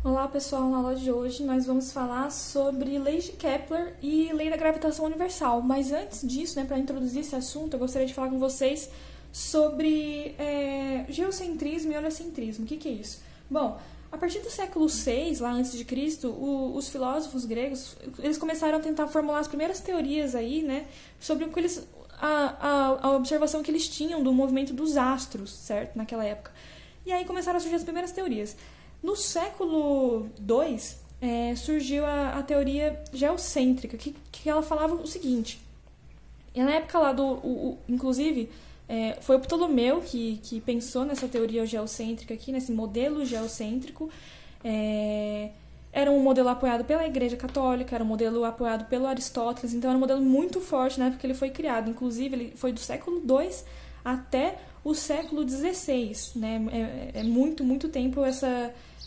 Olá pessoal, na aula de hoje nós vamos falar sobre leis de Kepler e lei da gravitação universal. Mas antes disso, para introduzir esse assunto, eu gostaria de falar com vocês sobre geocentrismo e heliocentrismo. O que é isso? Bom, a partir do século VI, lá antes de Cristo, os filósofos gregos eles começaram a tentar formular as primeiras teorias aí, sobre o que a observação que eles tinham do movimento dos astros, certo? Naquela época. E aí começaram a surgir as primeiras teorias. No século II, surgiu a teoria geocêntrica, que ela falava o seguinte. E na época lá inclusive, foi o Ptolomeu que pensou nessa teoria geocêntrica aqui, nesse modelo geocêntrico. Era um modelo apoiado pela Igreja Católica, era um modelo apoiado pelo Aristóteles, então era um modelo muito forte na época que ele foi criado. Inclusive, ele foi do século II até o século XVI, né? É muito tempo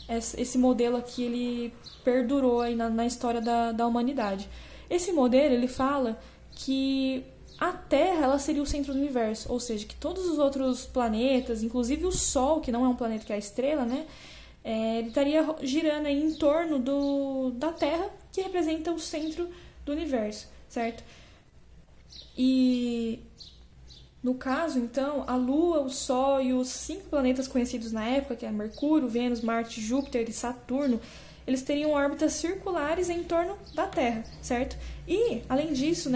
esse modelo aqui ele perdurou aí na história da humanidade. Esse modelo ele fala que a Terra ela seria o centro do universo, ou seja, que todos os outros planetas, inclusive o Sol, que não é um planeta, que é a estrela, né? Ele estaria girando aí em torno da Terra, que representa o centro do universo, certo? E no caso, então, a Lua, o Sol e os 5 planetas conhecidos na época, que é Mercúrio, Vênus, Marte, Júpiter e Saturno, eles teriam órbitas circulares em torno da Terra, certo? E, além disso,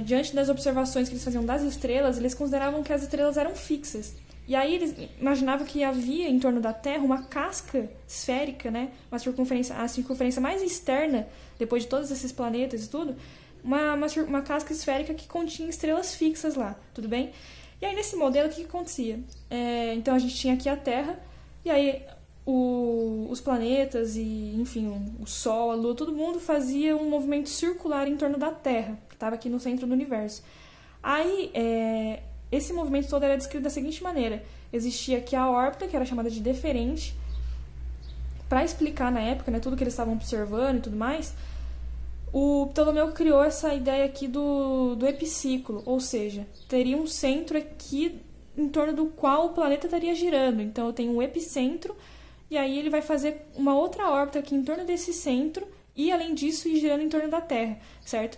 diante das observações que eles faziam das estrelas, eles consideravam que as estrelas eram fixas. E aí eles imaginavam que havia em torno da Terra uma casca esférica, a circunferência mais externa, depois de todos esses planetas e tudo, uma casca esférica que continha estrelas fixas lá, tudo bem? E aí nesse modelo o que acontecia? Então a gente tinha aqui a Terra, e aí os planetas e, enfim, o Sol, a Lua, todo mundo fazia um movimento circular em torno da Terra, que estava aqui no centro do universo. Aí esse movimento todo era descrito da seguinte maneira: existia aqui a órbita, que era chamada de deferente, para explicar na época, tudo que eles estavam observando e tudo mais. O Ptolomeu criou essa ideia aqui do epiciclo, ou seja, teria um centro aqui em torno do qual o planeta estaria girando. Então eu tenho um epicentro, e aí ele vai fazer uma outra órbita aqui em torno desse centro, e além disso ir girando em torno da Terra, certo?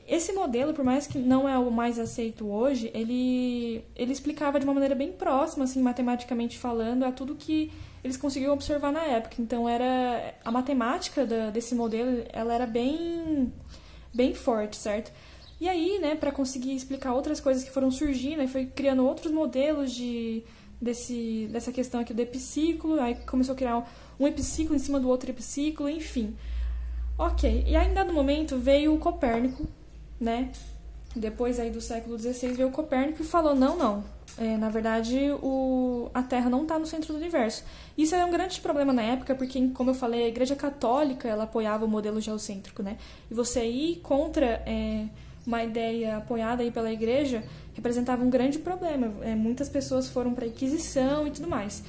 Esse modelo, por mais que não é o mais aceito hoje, ele explicava de uma maneira bem próxima, assim, matematicamente falando, a tudo que eles conseguiam observar na época. Então a matemática desse modelo ela era bem forte, certo? E aí, para conseguir explicar outras coisas que foram surgindo, aí foi criando outros modelos dessa questão aqui do epiciclo, aí começou a criar um epiciclo em cima do outro epiciclo, enfim. Ok, e aí em dado momento veio o Copérnico, depois aí do século XVI veio o Copérnico e falou, não, na verdade a Terra não está no centro do universo. Isso era um grande problema na época, porque, como eu falei, a Igreja Católica ela apoiava o modelo geocêntrico, e você ir contra uma ideia apoiada aí pela Igreja representava um grande problema. Muitas pessoas foram para a Inquisição e tudo mais.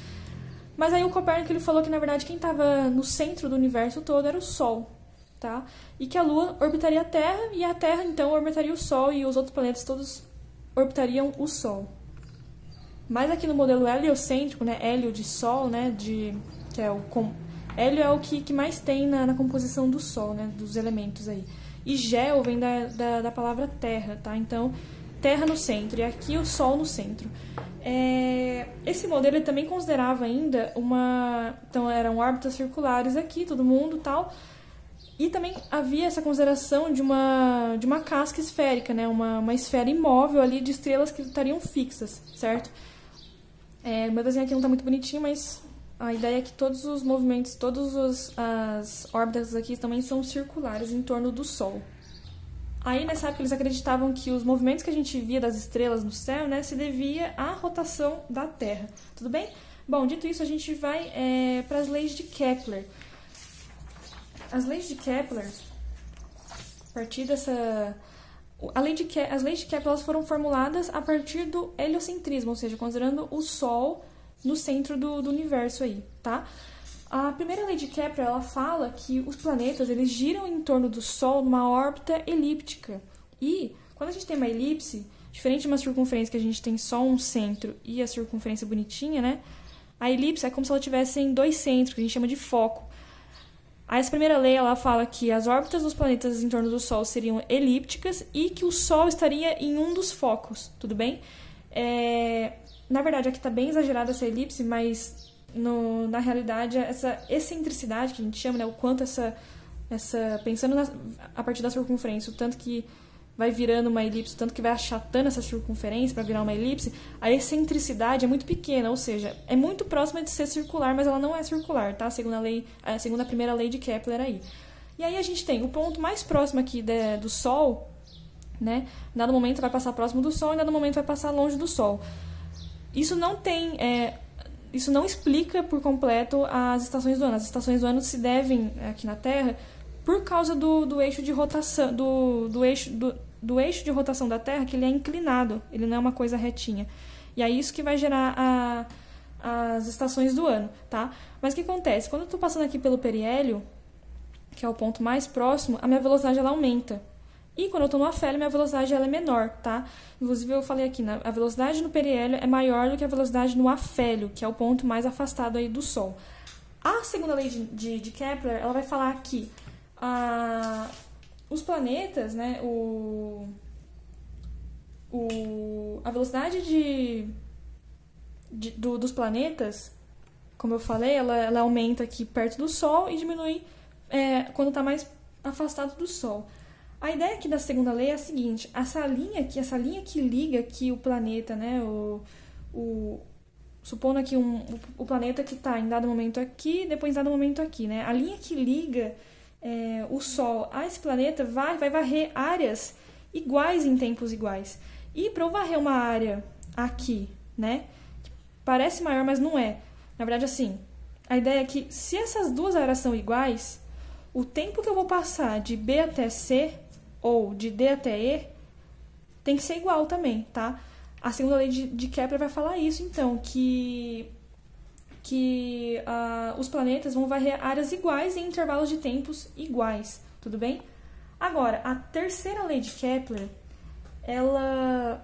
Mas aí o Copérnico ele falou que, na verdade, quem estava no centro do universo todo era o Sol, tá? E que a Lua orbitaria a Terra, e a Terra, então, orbitaria o Sol, e os outros planetas todos orbitariam o Sol. Mas aqui no modelo heliocêntrico, Hélio de Sol, Hélio é o que mais tem na composição do Sol, dos elementos aí. E geo vem da palavra terra, tá? Então, Terra no centro, e aqui o Sol no centro. Esse modelo ele também considerava ainda então, eram órbitas circulares aqui, todo mundo e tal. E também havia essa consideração de uma casca esférica, uma esfera imóvel ali de estrelas que estariam fixas, certo? O meu desenho aqui não está muito bonitinho, mas a ideia é que todos os movimentos, todas as órbitas aqui também são circulares em torno do Sol. Aí nessa época eles acreditavam que os movimentos que a gente via das estrelas no céu, se devia à rotação da Terra. Tudo bem? Bom, dito isso, a gente vai para as leis de Kepler. As leis de Kepler, a partir dessa... As leis de Kepler elas foram formuladas a partir do heliocentrismo, ou seja, considerando o Sol no centro do universo aí, tá? A primeira lei de Kepler ela fala que os planetas eles giram em torno do Sol numa órbita elíptica. E quando a gente tem uma elipse, diferente de uma circunferência que a gente tem só um centro e a circunferência bonitinha, A elipse é como se ela tivesse em dois centros, que a gente chama de foco. Aí essa primeira lei, ela fala que as órbitas dos planetas em torno do Sol seriam elípticas e que o Sol estaria em um dos focos, tudo bem? Na verdade, aqui está bem exagerada essa elipse, mas na realidade, essa excentricidade que a gente chama, né, o quanto pensando a partir da circunferência, o tanto que vai virando uma elipse, o tanto que vai achatando essa circunferência para virar uma elipse, a excentricidade é muito pequena, ou seja, é muito próxima de ser circular, mas ela não é circular, tá? Segundo a primeira lei de Kepler aí. E aí a gente tem o ponto mais próximo aqui do Sol, né? Em dado momento vai passar próximo do Sol, em dado momento vai passar longe do Sol. Isso não explica por completo as estações do ano. As estações do ano se devem aqui na Terra por causa do eixo de rotação do eixo de rotação da Terra, que ele é inclinado, ele não é uma coisa retinha. E é isso que vai gerar as estações do ano, tá? Mas o que acontece? Quando eu estou passando aqui pelo periélio, que é o ponto mais próximo, a minha velocidade ela aumenta. E quando eu estou no afélio, minha velocidade ela é menor, tá? Inclusive eu falei aqui, a velocidade no periélio é maior do que a velocidade no afélio, que é o ponto mais afastado aí do Sol. A segunda lei de Kepler, ela vai falar que os planetas, né, a velocidade dos planetas, como eu falei, ela aumenta aqui perto do Sol e diminui quando está mais afastado do Sol. A ideia aqui da segunda lei é a seguinte: essa linha que liga aqui o planeta, né, supondo aqui o planeta que está em dado momento aqui, depois em dado momento aqui, né, a linha que liga o Sol a esse planeta vai varrer áreas iguais em tempos iguais. E para eu varrer uma área aqui, né, que parece maior, mas não é. Na verdade, assim, a ideia é que se essas duas áreas são iguais, o tempo que eu vou passar de B até C ou de D até E tem que ser igual também, tá? A segunda lei de Kepler vai falar isso, então, que os planetas vão varrer áreas iguais em intervalos de tempos iguais, tudo bem? Agora, a terceira lei de Kepler, ela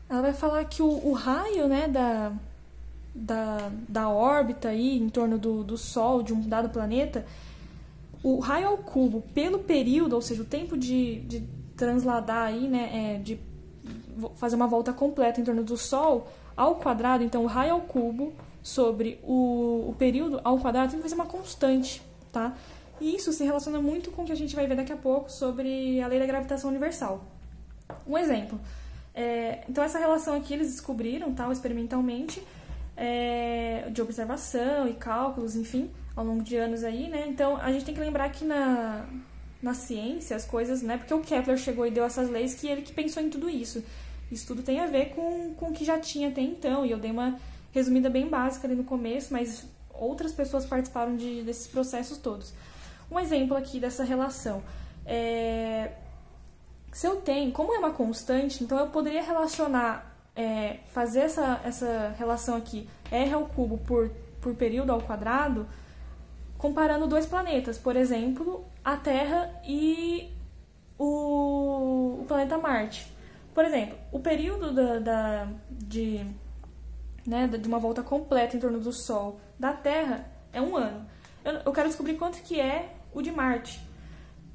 vai falar que o raio, né, da órbita aí, em torno do Sol, de um dado planeta, o raio ao cubo pelo período, ou seja, o tempo de transladar aí, né, de fazer uma volta completa em torno do Sol ao quadrado, então o raio ao cubo sobre o período ao quadrado tem que ser uma constante, tá? E isso se relaciona muito com o que a gente vai ver daqui a pouco sobre a lei da gravitação universal. Um exemplo. Então, essa relação aqui eles descobriram, tá, experimentalmente, de observação e cálculos, enfim, ao longo de anos aí, né? Então, a gente tem que lembrar que na ciência, as coisas, né? Porque o Kepler chegou e deu essas leis, que ele que pensou em tudo isso. Isso tudo tem a ver com o que já tinha até então, e eu dei uma resumida bem básica ali no começo, mas outras pessoas participaram desses processos todos. Um exemplo aqui dessa relação. Se eu tenho, como é uma constante, então eu poderia relacionar, fazer essa relação aqui, R ao cubo por período ao quadrado, comparando dois planetas, por exemplo, a Terra e o planeta Marte. Por exemplo, o período de uma volta completa em torno do Sol da Terra é 1 ano. Eu quero descobrir quanto que é o de Marte,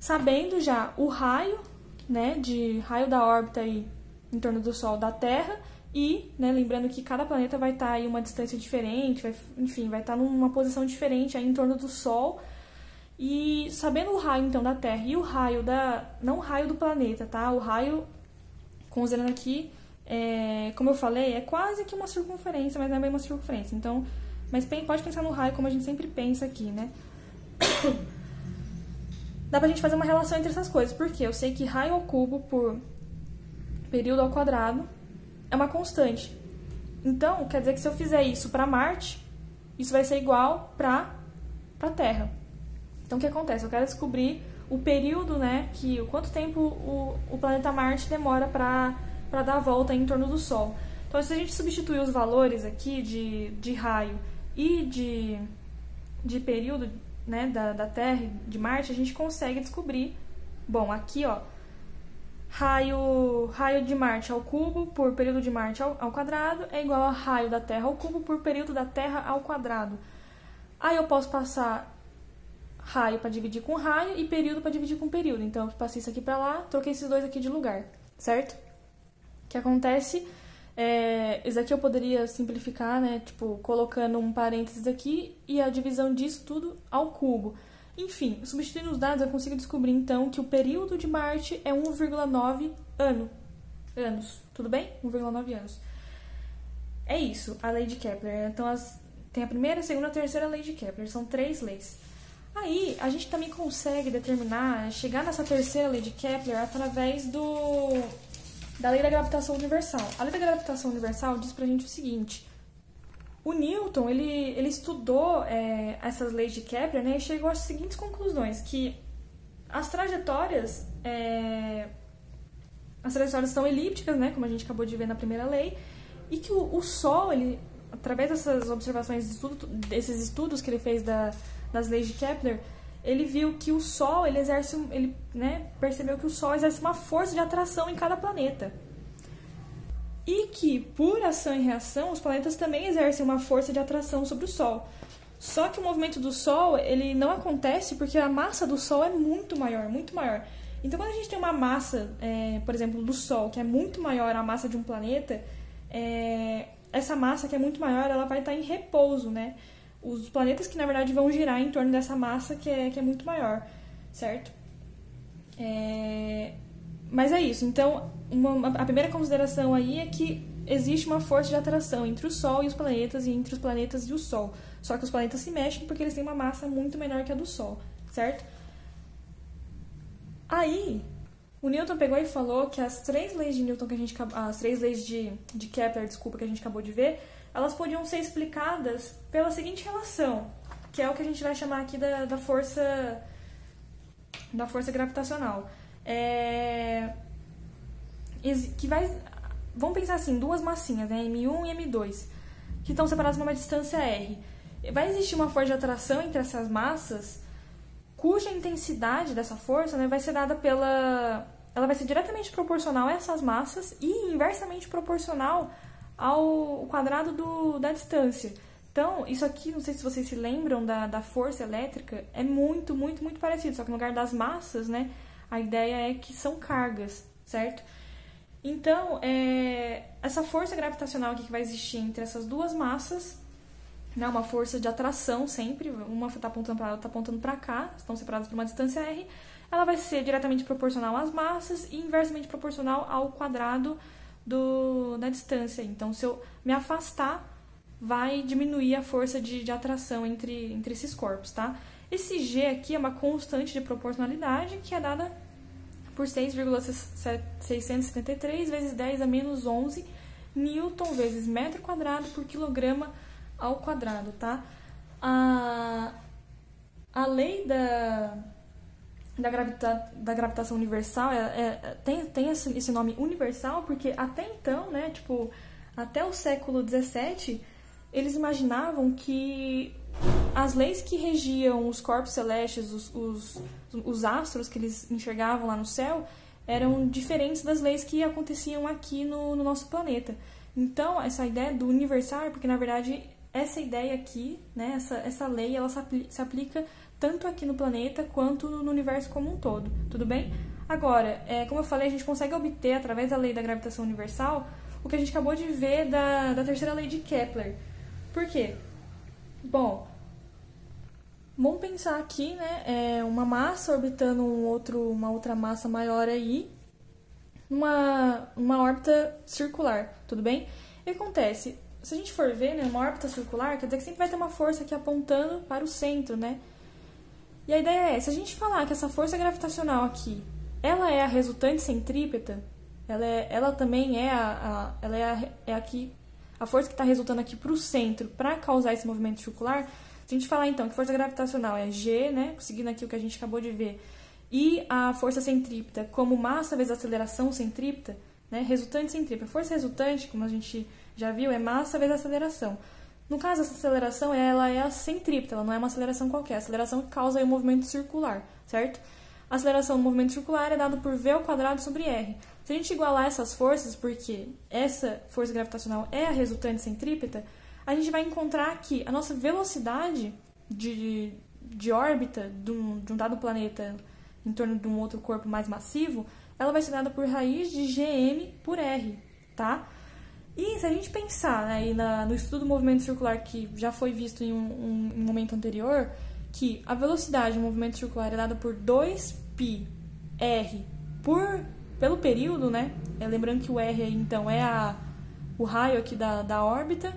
sabendo já o raio, né, raio da órbita aí em torno do Sol da Terra e, né, lembrando que cada planeta vai estar aí uma distância diferente, vai estar numa posição diferente aí em torno do Sol. E sabendo o raio então da Terra e o raio não o raio do planeta, tá? O raio, considerando aqui, como eu falei, é quase que uma circunferência, mas não é bem uma circunferência. Então, mas pode pensar no raio como a gente sempre pensa aqui, né? Dá pra gente fazer uma relação entre essas coisas, porque eu sei que raio ao cubo por período ao quadrado é uma constante. Então, quer dizer que se eu fizer isso para Marte, isso vai ser igual para Terra. Então, o que acontece? Eu quero descobrir o período, né, quanto tempo o planeta Marte demora para dar a volta em torno do Sol. Então, se a gente substituir os valores aqui de raio e de período, né, da Terra e de Marte, a gente consegue descobrir. Bom, aqui, ó, raio de Marte ao cubo por período de Marte ao quadrado é igual a raio da Terra ao cubo por período da Terra ao quadrado. Aí eu posso passar raio para dividir com raio e período para dividir com período. Então eu passei isso aqui para lá, troquei esses dois aqui de lugar, certo? O que acontece, isso aqui eu poderia simplificar, né? Tipo, colocando um parênteses aqui e a divisão disso tudo ao cubo. Enfim, substituindo os dados, eu consigo descobrir, então, que o período de Marte é 1,9 anos. Tudo bem? 1,9 anos. É isso, a lei de Kepler. Então, tem a primeira, a segunda e a terceira lei de Kepler. São 3 leis. Aí, a gente também consegue determinar, chegar nessa terceira lei de Kepler através da lei da gravitação universal. A lei da gravitação universal diz pra gente o seguinte: o Newton, ele estudou essas leis de Kepler, né, e chegou às seguintes conclusões, que as trajetórias são elípticas, né, como a gente acabou de ver na primeira lei, e que o Sol, ele, através dessas observações, desses estudos que ele fez das leis de Kepler, ele viu que o Sol, percebeu que o Sol exerce uma força de atração em cada planeta. E que, por ação e reação, os planetas também exercem uma força de atração sobre o Sol. Só que o movimento do Sol, ele não acontece porque a massa do Sol é muito maior, muito maior. Então, quando a gente tem uma massa, por exemplo, do Sol, que é muito maior a massa de um planeta, essa massa que é muito maior, ela vai estar em repouso, né? Os planetas que, na verdade, vão girar em torno dessa massa que é muito maior, certo? Mas é isso. Então, a primeira consideração aí é que existe uma força de atração entre o Sol e os planetas e entre os planetas e o Sol. Só que os planetas se mexem porque eles têm uma massa muito menor que a do Sol, certo? Aí, o Newton pegou e falou que as 3 leis de Newton as 3 leis de Kepler, que a gente acabou de ver, elas podiam ser explicadas pela seguinte relação, que é o que a gente vai chamar aqui da força gravitacional. Vamos pensar assim, 2 massinhas, né, M1 e M2, que estão separadas por uma distância R. Vai existir uma força de atração entre essas massas, cuja intensidade dessa força, né, vai ser dada ela vai ser diretamente proporcional a essas massas e inversamente proporcional ao quadrado da distância. Então, isso aqui, não sei se vocês se lembram da força elétrica, é muito, muito, muito parecido, só que no lugar das massas, né, a ideia é que são cargas, certo? Então, essa força gravitacional aqui que vai existir entre essas 2 massas, né, uma força de atração sempre, uma está apontando para lá, outra está apontando para cá, estão separadas por uma distância r, ela vai ser diretamente proporcional às massas e inversamente proporcional ao quadrado da distância. Então, se eu me afastar, vai diminuir a força de atração entre esses corpos, tá? Esse G aqui é uma constante de proporcionalidade que é dada por 6,673 vezes 10 a menos 11 newton vezes metro quadrado por quilograma ao quadrado, tá? A lei da gravitação universal tem esse nome universal porque até então, né, tipo, até o século XVII, eles imaginavam que as leis que regiam os corpos celestes, os astros que eles enxergavam lá no céu, eram diferentes das leis que aconteciam aqui no nosso planeta. Então, essa ideia do universal é porque, na verdade, essa ideia aqui, né, essa lei, ela se aplica tanto aqui no planeta quanto no universo como um todo, tudo bem? Agora, como eu falei, a gente consegue obter, através da lei da gravitação universal, o que a gente acabou de ver da terceira lei de Kepler. Por quê? Bom, vamos pensar aqui, né, uma massa orbitando uma outra massa maior aí, numa órbita circular, tudo bem? O que acontece? Se a gente for ver, né, uma órbita circular, quer dizer que sempre vai ter uma força aqui apontando para o centro, né? E a ideia se a gente falar que essa força gravitacional aqui, ela é a resultante centrípeta, ela também é aqui a força que está resultando aqui para o centro para causar esse movimento circular. Se a gente falar então que a força gravitacional é G, né, seguindo aqui o que a gente acabou de ver, e a força centrípeta como massa vezes aceleração centrípeta, né, resultante centrípeta. A força resultante, como a gente já viu, é massa vezes aceleração. No caso, essa aceleração ela é a centrípeta, ela não é uma aceleração qualquer, a aceleração que causa aí o movimento circular, certo? a aceleração do movimento circular é dada por v² sobre r. Se a gente igualar essas forças, porque essa força gravitacional é a resultante centrípeta, a gente vai encontrar que a nossa velocidade de órbita de um dado planeta em torno de um outro corpo mais massivo, ela vai ser dada por raiz de gm por r, tá? E se a gente pensar, né, no estudo do movimento circular que já foi visto em um momento anterior, que a velocidade do movimento circular é dada por 2πr pelo período, né? Lembrando que o r, então, é o raio aqui da órbita,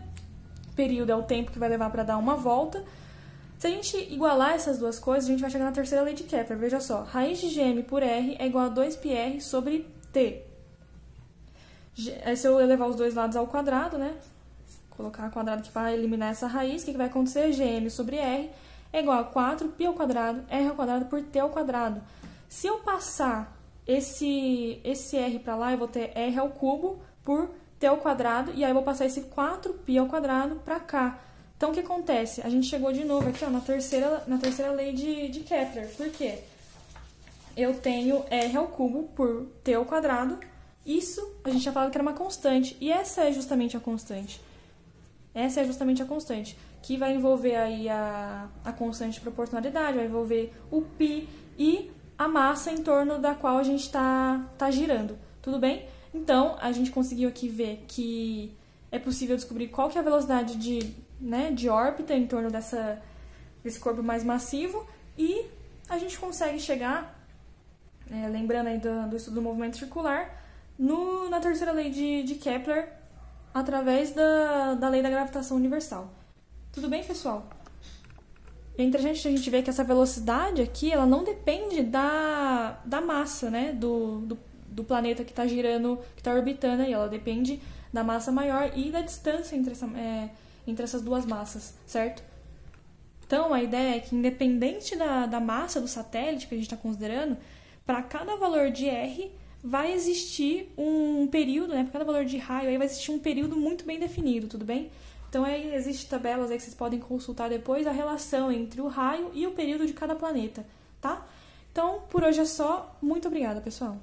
período é o tempo que vai levar para dar uma volta. Se a gente igualar essas duas coisas, a gente vai chegar na terceira lei de Kepler. Veja só, raiz de gm por r é igual a 2πr sobre t. Se eu elevar os dois lados ao quadrado, né? Colocar o quadrado que vai eliminar essa raiz, o que vai acontecer? Gm sobre r é igual a 4π² r² por t². Se eu passar esse r para lá, eu vou ter r³ por t², e aí eu vou passar esse 4π² para cá. Então, o que acontece? A gente chegou de novo aqui, ó, na terceira lei de Kepler. Por quê? Eu tenho r³ por t². Isso, a gente já falado que era uma constante. E essa é justamente a constante. Essa é justamente a constante, que vai envolver aí a constante de proporcionalidade, vai envolver o π e a massa em torno da qual a gente tá girando. Tudo bem? Então, a gente conseguiu aqui ver que é possível descobrir qual que é a velocidade de órbita em torno desse corpo mais massivo, e a gente consegue chegar, lembrando aí do estudo do movimento circular, na terceira lei de Kepler, através da lei da gravitação universal. Tudo bem, pessoal? É interessante a gente ver que essa velocidade aqui, ela não depende da massa, né, do planeta que está girando, que está orbitando aí. Ela depende da massa maior e da distância entre essas duas massas, certo? Então, a ideia é que, independente da massa do satélite que a gente está considerando, para cada valor de r, vai existir um período, né? Para cada valor de raio, aí vai existir um período muito bem definido, tudo bem? Então, aí existem tabelas aí que vocês podem consultar depois, a relação entre o raio e o período de cada planeta, tá? Então, por hoje é só. Muito obrigada, pessoal!